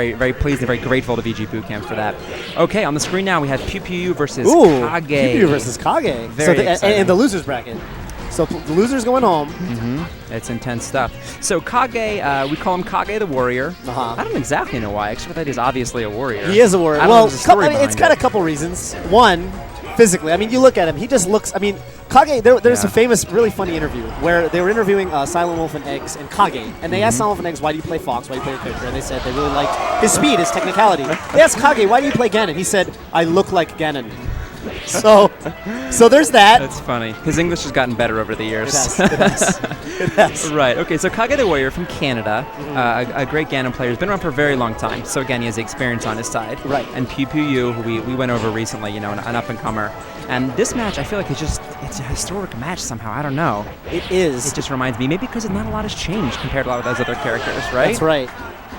Very, very pleased and very grateful to VGBootCamp for that. Okay, on the screen now we have PewPewU versus Kage. PewPewU versus Kage. Very exciting. And the losers bracket. So the loser's going home. It's intense stuff. So Kage, we call him Kage the Warrior. I don't exactly know why, except that he's obviously a warrior. He is a warrior. Well, it's got a couple reasons. One, physically. I mean, you look at him, he just looks, I mean, Kage, there's a famous, really funny interview where they were interviewing Silent Wolf and Eggs and Kage. And they asked Silent Wolf and Eggs, why do you play Fox? Why do you play your character? And they said they really liked his speed, his technicality. They asked Kage, why do you play Ganon? He said, I look like Ganon. So there's that. That's funny. His English has gotten better over the years. It has. Right. Okay. So Kage the Warrior from Canada, a great Ganon player, has been around for a very long time. So again, he has the experience on his side. Right. And PewPewU, who we went over recently, you know, an up and comer. And this match, I feel like it's a historic match somehow. I don't know. It is. It just reminds me, maybe because not a lot has changed compared to a lot of those other characters, right? That's right.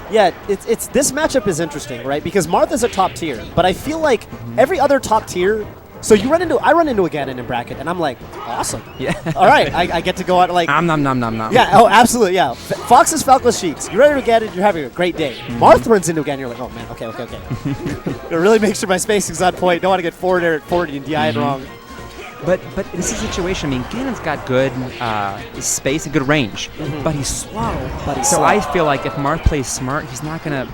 Yeah, it's this matchup is interesting, right? Because Marth is a top tier, but I feel like every other top tier. So I run into a Ganon in bracket, and I'm like, awesome. Yeah. All right, I get to go out like. Nom. Yeah. Oh, absolutely. Yeah. Fox's Falcos Cheeks. You run into a Ganon, you're having a great day. Marth runs into a Ganon, you're like, oh man, okay. It really makes sure my spacing's on point. Don't want to get forward air at 40 and DI it wrong. But this is a situation. I mean, Ganon's got good space and good range, but he's slow. So I feel like if Marth plays smart, he's not gonna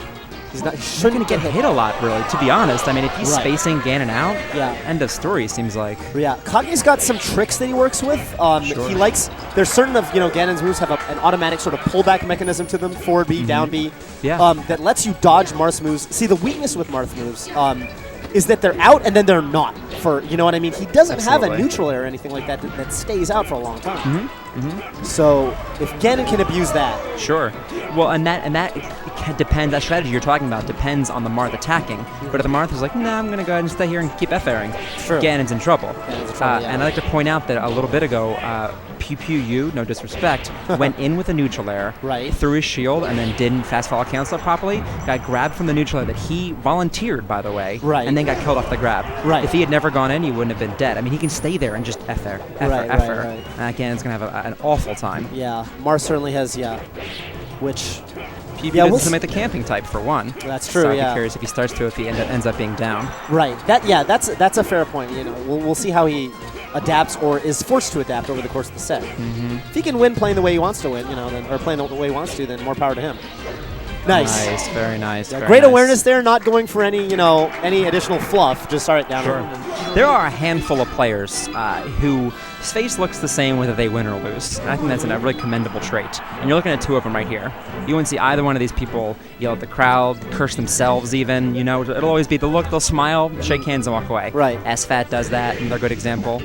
get hit a lot, really. To be honest, I mean, if he's spacing Ganon out, end of story. Seems like. Yeah, Kage's got some tricks that he works with. He likes. There's certain of Ganon's moves have an automatic sort of pullback mechanism to them, forward B, down B, that lets you dodge Marth's moves. See, the weakness with Marth moves is that they're out and then they're not. You know what I mean? He doesn't have a neutral air or anything like that that stays out for a long time. So if Ganon can abuse that, sure. Well, and that depends. That strategy you're talking about depends on the Marth attacking. But if the Marth is like, nah, I'm gonna go ahead and stay here and keep F-airing, Ganon's in trouble. And I'd like to point out that a little bit ago, PewPewU, no disrespect, went in with a neutral air, threw his shield, and then didn't fast follow cancel it properly. Got grabbed from the neutral air that he volunteered, by the way, and then got killed off the grab. If he had never gone in, he wouldn't have been dead. I mean, he can stay there and just F-air. And Ganon's gonna have an awful time. Yeah, Marth certainly has, which. PewPewU doesn't make the camping type for one. That's true. So I'd be curious if he starts to, if he ends up being down. Right. That's a fair point. You know, we'll see how he adapts or is forced to adapt over the course of the set. If he can win playing the way he wants to win, or playing the way he wants to, then more power to him. Nice. Very nice. Great awareness there, not going for any additional fluff. Just start it down. There are a handful of players whose face looks the same whether they win or lose. And I think that's a really commendable trait. And you're looking at two of them right here. You won't see either one of these people yell at the crowd, curse themselves even. It'll always be the look, they'll smile, shake hands, and walk away. SFAT does that, and they're a good example.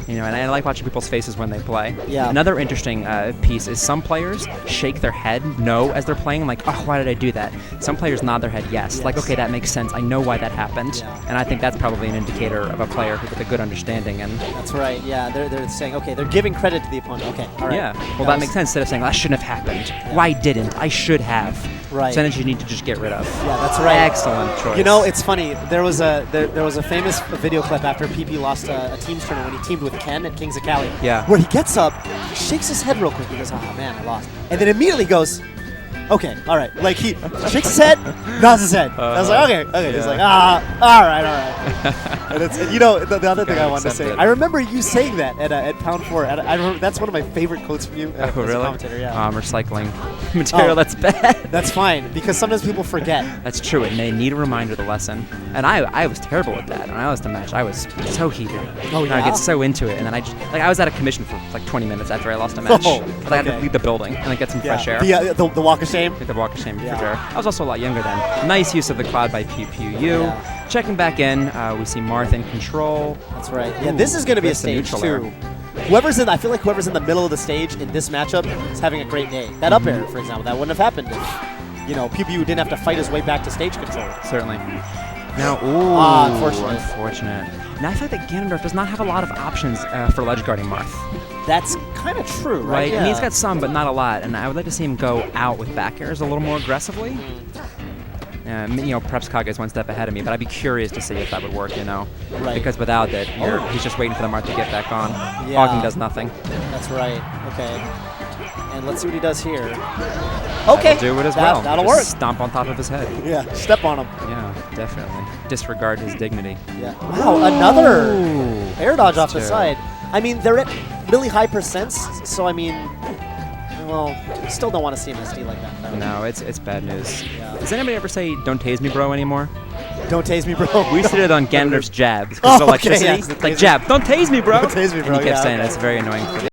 And I like watching people's faces when they play. Another interesting piece is some players shake their head no as they're playing, like, oh, why did I do that? Some players nod their head yes. Like, okay, that makes sense. I know why that happened. And I think that's probably an indicator of a player with a good understanding. And that's right. Yeah, they're saying, okay, they're giving credit to the opponent. Okay, all right. Yeah, well, that makes sense. Instead of saying, well, that shouldn't have happened. Why didn't? I should have. Percentage you need to just get rid of. Yeah, that's right. Excellent choice. It's funny. There was a famous video clip after PP lost a teams tournament when he teamed with Ken at Kings of Cali. Where he gets up, shakes his head real quick. He goes, "Oh man, I lost," and then immediately goes, "Okay, all right." Like he shakes his head, nods his head. I was like, "Okay." He's like, all right." And the other thing I wanted to say, I remember you saying that at Pound 4. And I remember that's one of my favorite quotes from you as a commentator. I'm recycling material. That's bad. That's fine because sometimes people forget. That's true, and they need a reminder of the lesson. And I was terrible at that. When I lost a match, I was so heated. I get so into it, and then I was out of commission for like 20 minutes after I lost a match. But I had to leave the building and get some fresh air. The walk of shame. The walk of shame for sure. I was also a lot younger then. Nice use of the cloud by PewPewU. Checking back in, we see Marth in control. That's right. Yeah, this is going to be a stage too. I feel like whoever's in the middle of the stage in this matchup is having a great day. That up air, for example, that wouldn't have happened if PewPewU didn't have to fight his way back to stage control. Certainly. Now, unfortunate. Now I feel like that Ganondorf does not have a lot of options for ledge guarding Marth. That's kind of true, right? Yeah. I mean, he's got some, but not a lot. And I would like to see him go out with back airs a little more aggressively. Perhaps Kage is one step ahead of me, but I'd be curious to see if that would work, Because without it, he's just waiting for the Marth to get back on. Hogging does nothing. That's right. Okay. And let's see what he does here. Okay. Do it as well. That'll Just work. Stomp on top of his head. Yeah, step on him. Yeah, definitely. Disregard his dignity. Yeah. Wow, another air dodge off the Two. side. I mean, they're at really high percents, so I mean, well, still don't want to see him SD like that. Though. No, it's bad news. Yeah. Does anybody ever say, "Don't tase me, bro," anymore? Don't tase me, bro. We used to do it on Ganondorf's jabs Oh, because of okay, electricity. yes, like, jab, don't tase me, bro. Don't tase me, bro. And he kept Yeah, saying okay. it's very annoying for